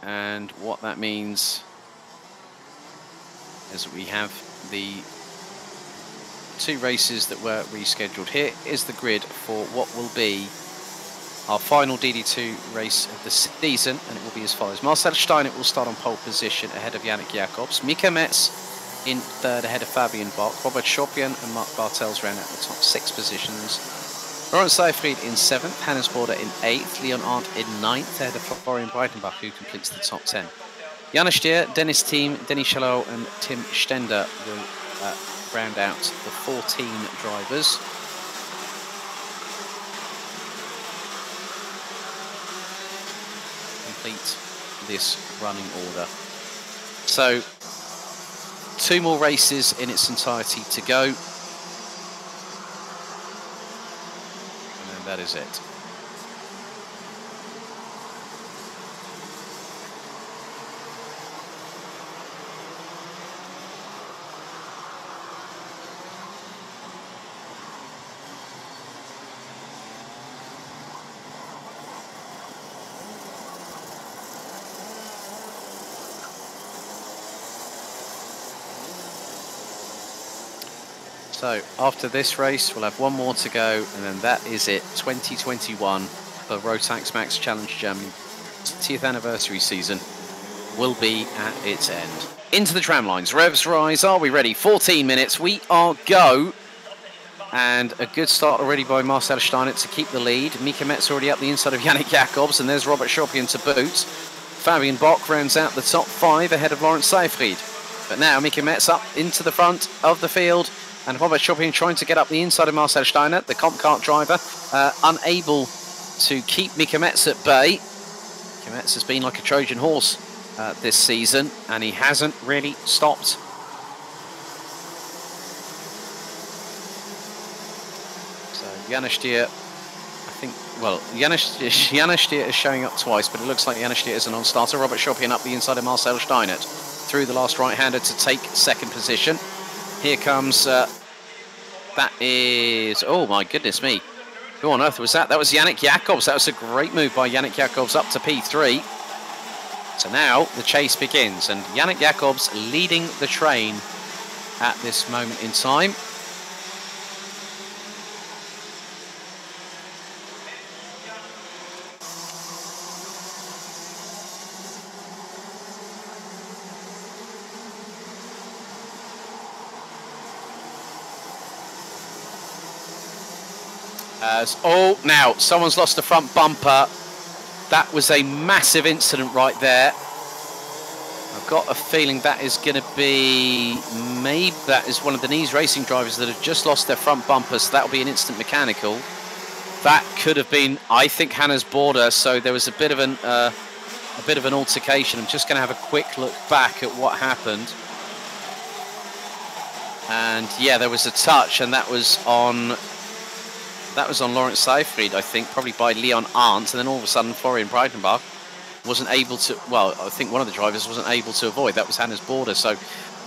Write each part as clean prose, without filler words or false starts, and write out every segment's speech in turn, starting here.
And what that means is that we have the 2 races that were rescheduled. Here is the grid for what will be our final DD2 race of the season, and it will be as follows. Marcel Steinert will start on pole position ahead of Yannick Jacobs. Mika Metz in 3rd ahead of Fabian Bock. Robert Schopian and Marc Bartels round out the top 6 positions. Laurent Seyfried in 7th, Hannes Border in 8th, Leon Arndt in 9th ahead of Florian Breitenbach, who completes the top 10. Jonas Stier, Dennis Thiem, Denis Chalot and Tim Stender will round out the 14 drivers. Complete this running order. So 2 more races in its entirety to go, and then that is it. So after this race, we'll have 1 more to go, and then that is it. 2021, the Rotax Max Challenge Germany 10th anniversary season will be at its end. Into the tram lines, revs rise. Are we ready? 14 minutes. We are go. And a good start already by Marcel Steinert to keep the lead. Mika Metz already up the inside of Yannick Jacobs, and there's Robert Schopian to boot. Fabian Bock rounds out the top 5 ahead of Laurent Seyfried. But now Mika Metz up into the front of the field, and Robert Schopian trying to get up the inside of Marcel Steinert, the comp kart driver, unable to keep Mika Metz at bay. Mika Metz has been like a Trojan horse this season, and he hasn't really stopped. So Jonas Stier, I think, well, Jonas Stier is showing up twice, but it looks like Jonas Stier is a non-starter. Robert Schopian up the inside of Marcel Steinert through the last right-hander to take 2nd position. Here comes, that is, oh my goodness me. Who on earth was that? That was Yannick Jacobs. That was a great move by Yannick Jacobs up to P3. So now the chase begins, and Yannick Jacobs leading the train at this moment in time. Now someone's lost the front bumper. That was a massive incident right there. I've got a feeling that is going to be, maybe that is one of the Nice racing drivers that have just lost their front bumper, so that'll be an instant mechanical. That could have been, I think, Hannes Border. So there was a bit of an altercation. I'm just going to have a quick look back at what happened. And yeah, there was a touch, and that was on Laurent Seyfried, I think, probably by Leon Arndt, and then all of a sudden Florian Breitenbach wasn't able to, well, I think one of the drivers wasn't able to avoid. That was Hannes Border, so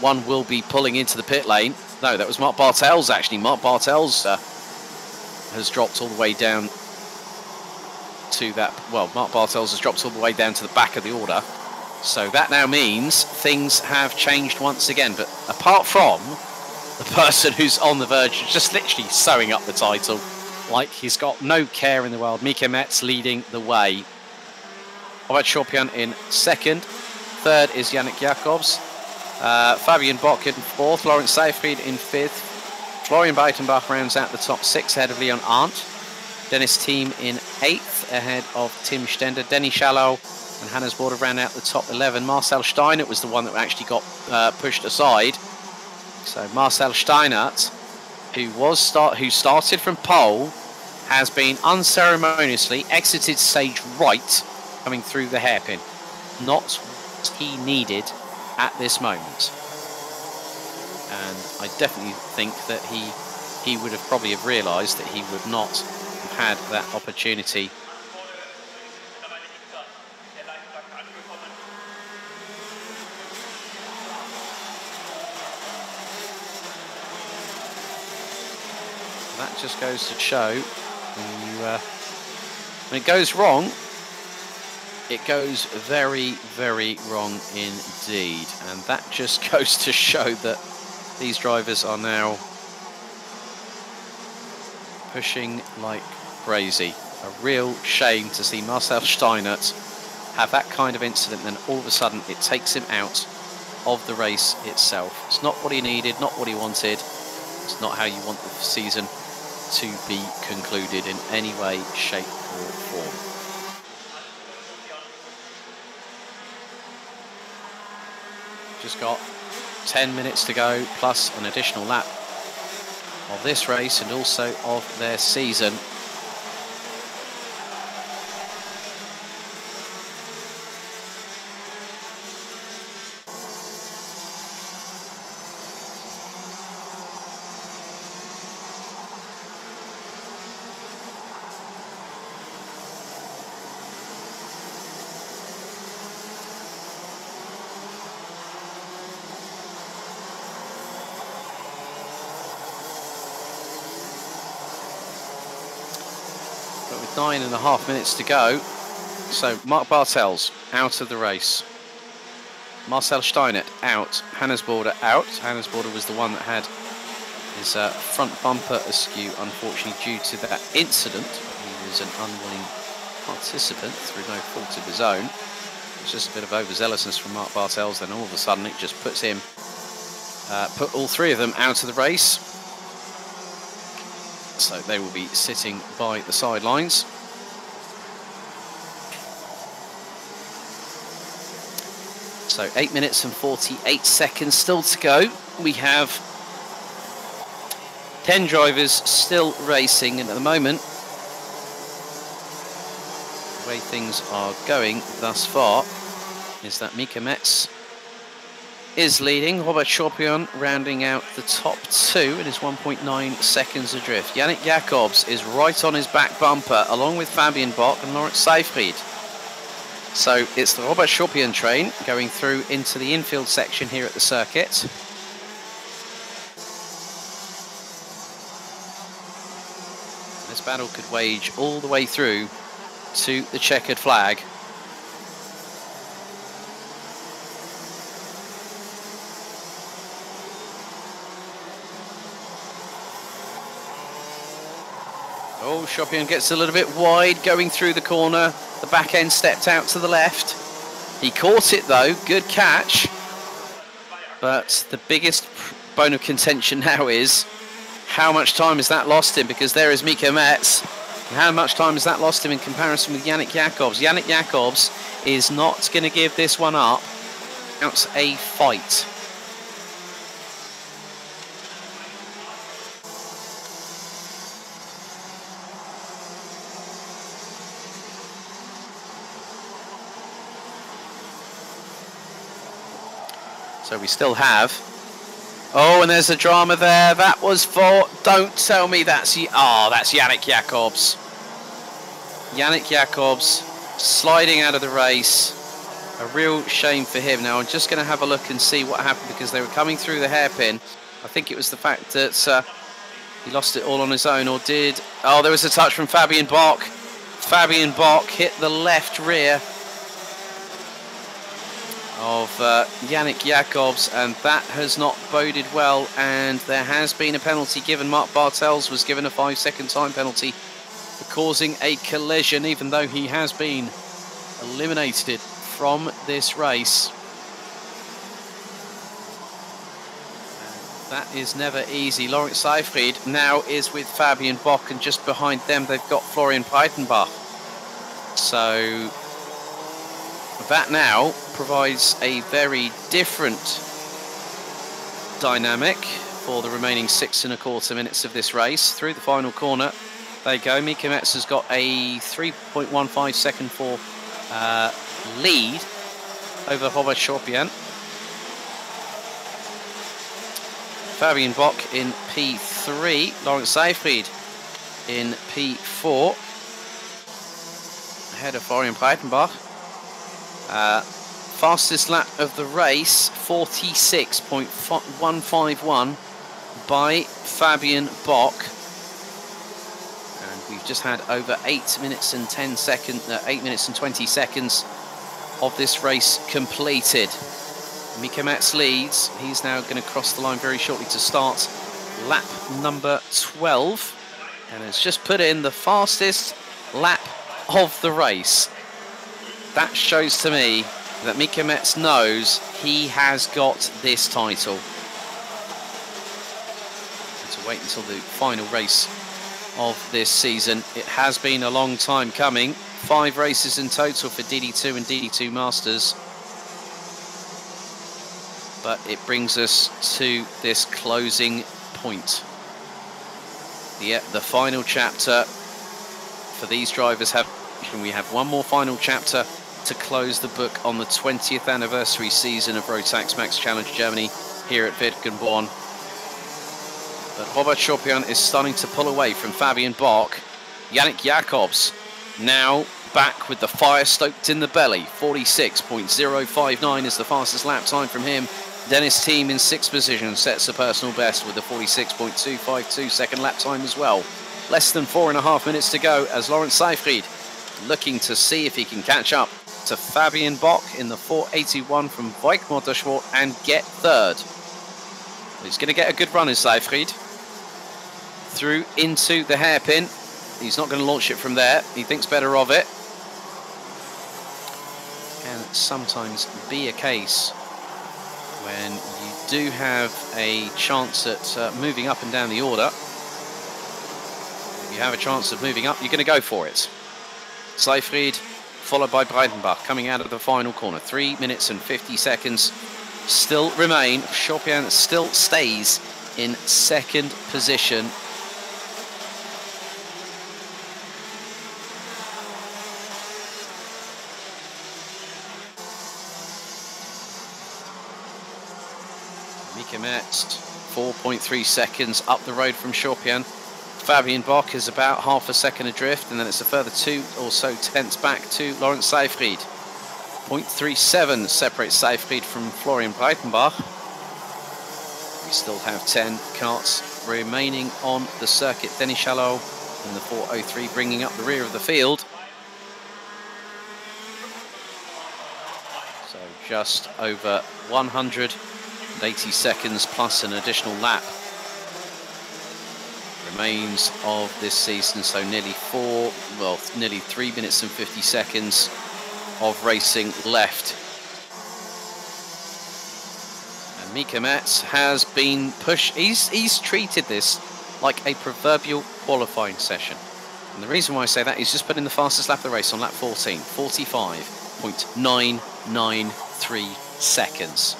one will be pulling into the pit lane. No, that was Marc Bartels, actually. Marc Bartels has dropped all the way down to that, well, Marc Bartels has dropped all the way down to the back of the order. So that now means things have changed once again, but apart from the person who's on the verge of just literally sewing up the title, like he's got no care in the world. Mika Metz leading the way. Robert Schopian in 2nd. 3rd is Yannick Jacobs. Fabian Bock in 4th. Laurent Seyfried in 5th. Florian Breitenbach rounds out the top 6 ahead of Leon Arndt. Dennis Thiem in 8th ahead of Tim Stender. Denis Chalot and Hannes Border round out the top 11. Marcel Steinert was the one that actually got pushed aside. So Marcel Steinert, who started from pole, has been unceremoniously exited stage right, coming through the hairpin. Not what he needed at this moment. And I definitely think that he would have probably have realised that he would not have had that opportunity. That just goes to show when it goes wrong, it goes very, very wrong indeed. And that just goes to show that these drivers are now pushing like crazy. A real shame to see Marcel Steinert have that kind of incident, and then all of a sudden it takes him out of the race itself. It's not what he needed, not what he wanted. It's not how you want the season to be concluded in any way, shape or form. Just got 10 minutes to go, plus an additional lap of this race and also of their season. But with 9.5 minutes to go, so Mark Bartels out of the race. Marcel Steinert out. Hannes Border out. Hannes Border was the one that had his front bumper askew, unfortunately, due to that incident. He was an unwilling participant through no fault of his own. It's just a bit of overzealousness from Mark Bartels, then all of a sudden it just puts him, put all three of them out of the race. So they will be sitting by the sidelines. So 8 minutes and 48 seconds still to go. We have 10 drivers still racing, and at the moment, the way things are going thus far is that Mika Metz is leading. Robert Champion rounding out the top two. It is 1.9 seconds adrift. Yannick Jacobs is right on his back bumper, along with Fabian Bock and Lawrence Seyfried. So it's the Robert Champion train going through into the infield section here at the circuit. This battle could wage all the way through to the checkered flag. Oh, Champion gets a little bit wide going through the corner. The back end stepped out to the left. He caught it though, good catch. But the biggest bone of contention now is how much time has that lost him, because there is Mika Metz. And how much time has that lost him in comparison with Yannick Jacobs? Yannick Jacobs is not going to give this one up. It's a fight. So we still have... Oh, and there's a drama there. That was for... Don't tell me that's... Oh, that's Yannick Jacobs. Yannick Jacobs sliding out of the race. A real shame for him. Now, I'm just going to have a look and see what happened, because they were coming through the hairpin. I think it was the fact that he lost it all on his own, or did... Oh, there was a touch from Fabian Bock. Fabian Bock hit the left rear of Yannick Jacobs, and that has not boded well, and there has been a penalty given. Mark Bartels was given a 5-second time penalty for causing a collision, even though he has been eliminated from this race. That is never easy. Lawrence Seyfried now is with Fabian Bock, and just behind them they've got Florian Breitenbach. So that now provides a very different dynamic for the remaining 6.25 minutes of this race. Through the final corner they go. Mika Metz has got a 3.15 second for lead over Robert Champion. Fabian Bock in P3, Lawrence Seyfried in P4, ahead of Florian Breitenbach. Fastest lap of the race, 46.151 by Fabian Bock. And we've just had over 8 minutes and 10 seconds, 8 minutes and 20 seconds of this race completed. Mika Metz leads. He's now going to cross the line very shortly to start lap number 12. And has just put in the fastest lap of the race. That shows to me that Mika Metz knows he has got this title. And to wait until the final race of this season. It has been a long time coming. 5 races in total for DD2 and DD2 Masters. But it brings us to this closing point. The final chapter for these drivers we have one more final chapter to close the book on the 20th anniversary season of Rotax Max Challenge Germany here at Wittgenborn. But Robert Chopin is starting to pull away from Fabian Bock. Yannick Jacobs now back with the fire stoked in the belly. 46.059 is the fastest lap time from him. Dennis Thiem in 6th position sets a personal best with a 46.252 second lap time as well. Less than 4.5 minutes to go as Laurent Seyfried looking to see if he can catch up to Fabian Bock in the 481 from Wackersdorf and get 3rd. He's going to get a good run as Seyfried. Through into the hairpin. He's not going to launch it from there. He thinks better of it. Can sometimes be a case when you do have a chance at moving up and down the order. If you have a chance of moving up, you're going to go for it. Seyfried followed by Breitenbach coming out of the final corner. 3 minutes and 50 seconds still remain. Chopin still stays in 2nd position. Mika Metz, 4.3 seconds up the road from Chopin. Fabian Bock is about half a second adrift, and then it's a further 2 or so tenths back to Laurent Seyfried. 0.37 separates Seyfried from Florian Breitenbach. We still have 10 karts remaining on the circuit. Denis Chalot in the 403 bringing up the rear of the field. So just over 180 seconds plus an additional lap remains of this season, so nearly 3 minutes and 50 seconds of racing left. And Mika Metz has been pushed. He's treated this like a proverbial qualifying session. And the reason why I say that is just put in the fastest lap of the race on lap 14, 45.993 seconds.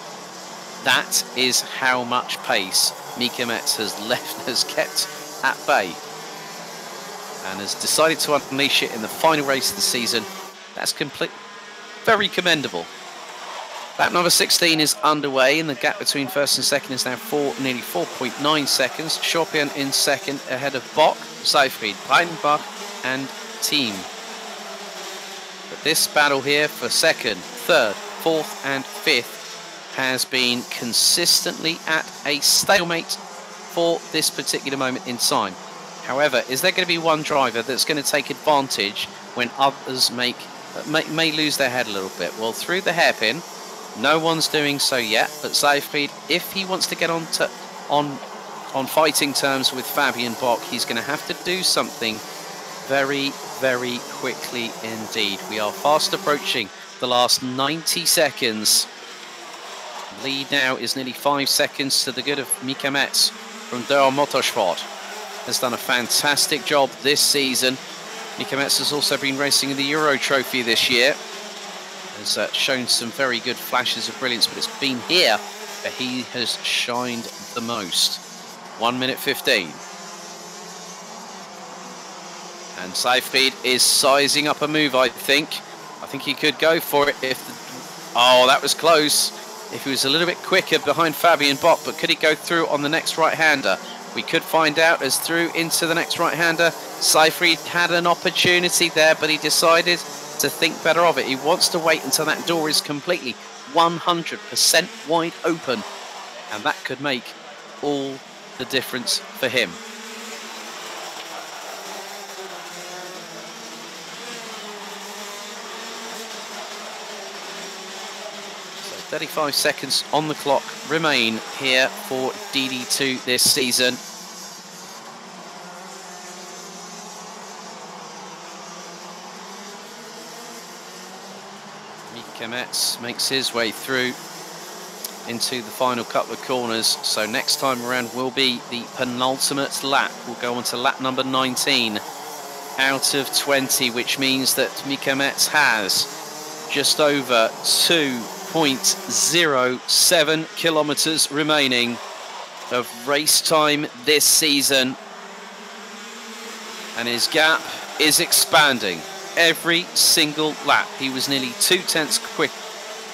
That is how much pace Mika Metz has kept at bay, and has decided to unleash it in the final race of the season. That's very commendable. Lap number 16 is underway, and the gap between first and second is now nearly 4.9 seconds. Chopin in second, ahead of Bock, Seyfried, Breitenbach and Thiem. But this battle here for second, third, fourth and fifth has been consistently at a stalemate for this particular moment in time. However, is there going to be one driver that's going to take advantage when others may lose their head a little bit? Well, through the hairpin, no one's doing so yet, but Seyfried, if he wants to get on fighting terms with Fabian Bock, he's going to have to do something very, very quickly indeed. We are fast approaching the last 90 seconds. Lead now is nearly 5 seconds to the good of Mika Metz from Der Motorsport. Has done a fantastic job this season. Mika Metz has also been racing in the Euro Trophy this year. Has shown some very good flashes of brilliance, but it's been here that he has shined the most. 1 minute 15. And Seyfried is sizing up a move, I think. I think he could go for it if... Oh, that was close. If he was a little bit quicker behind Fabian Bock, but could he go through on the next right-hander? We could find out as through into the next right-hander. Seyfried had an opportunity there, but he decided to think better of it. He wants to wait until that door is completely 100% wide open, and that could make all the difference for him. 35 seconds on the clock remain here for DD2 this season. Mika Metz makes his way through into the final couple of corners. So next time around will be the penultimate lap. We'll go on to lap number 19 out of 20, which means that Mika Metz has just over 2.07 kilometers remaining of race time this season. And his gap is expanding every single lap. He was nearly 2/10 quicker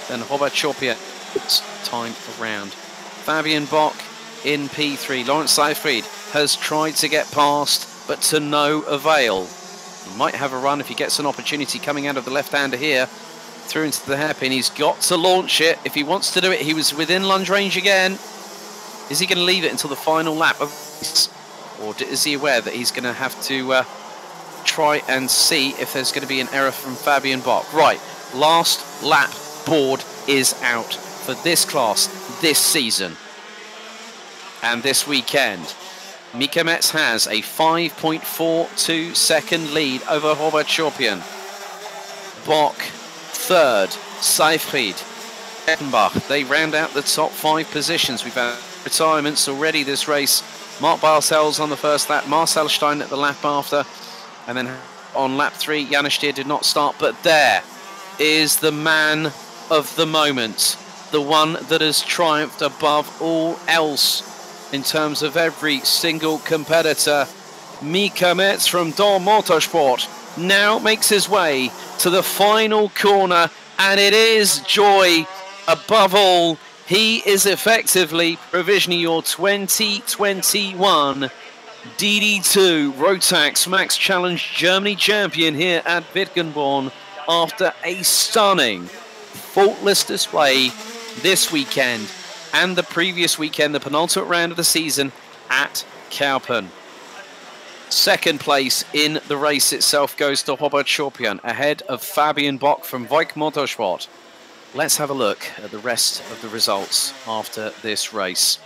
than Robert Chopier's time around. Fabian Bock in P3. Lawrence Seyfried has tried to get past, but to no avail. He might have a run if he gets an opportunity coming out of the left-hander here. Through into the hairpin. He's got to launch it if he wants to do it. He was within lunge range again. Is he going to leave it until the final lap of this? Or is he aware that he's going to have to try and see if there's going to be an error from Fabian Bock? Right, last lap board is out for this class this season and this weekend. Mika Metz has a 5.42 second lead over Robert Chopian. Bock third, Seyfried, Ettenbach. They round out the top 5 positions. We've had retirements already this race. Mark Bartels on the first lap, Marcel Stein at the lap after, and then on lap 3, Janis Stier did not start, but there is the man of the moment, the one that has triumphed above all else in terms of every single competitor. Mika Metz from Dawn Motorsport now makes his way to the final corner, and it is joy above all. He is effectively provisionally your 2021 DD2 Rotax Max Challenge Germany champion here at Wittgenborn after a stunning, faultless display this weekend and the previous weekend, the penultimate round of the season at Kaupen. Second place in the race itself goes to Robert Chopian, ahead of Fabian Bock from Voigt Motorsport. Let's have a look at the rest of the results after this race.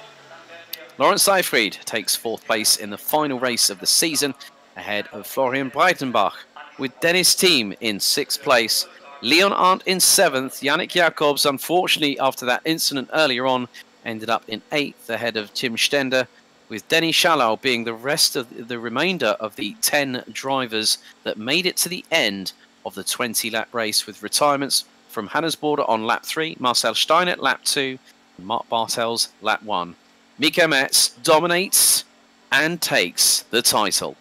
Lawrence Seyfried takes 4th place in the final race of the season, ahead of Florian Breitenbach, with Dennis Thiem in 6th place. Leon Arndt in 7th. Yannick Jacobs, unfortunately, after that incident earlier on, ended up in 8th, ahead of Tim Stender, with Denny Shallow being the remainder of the 10 drivers that made it to the end of the 20-lap race, with retirements from Hannes Border on lap 3, Marcel Stein at lap 2, and Mark Bartels lap 1. Mika Metz dominates and takes the title.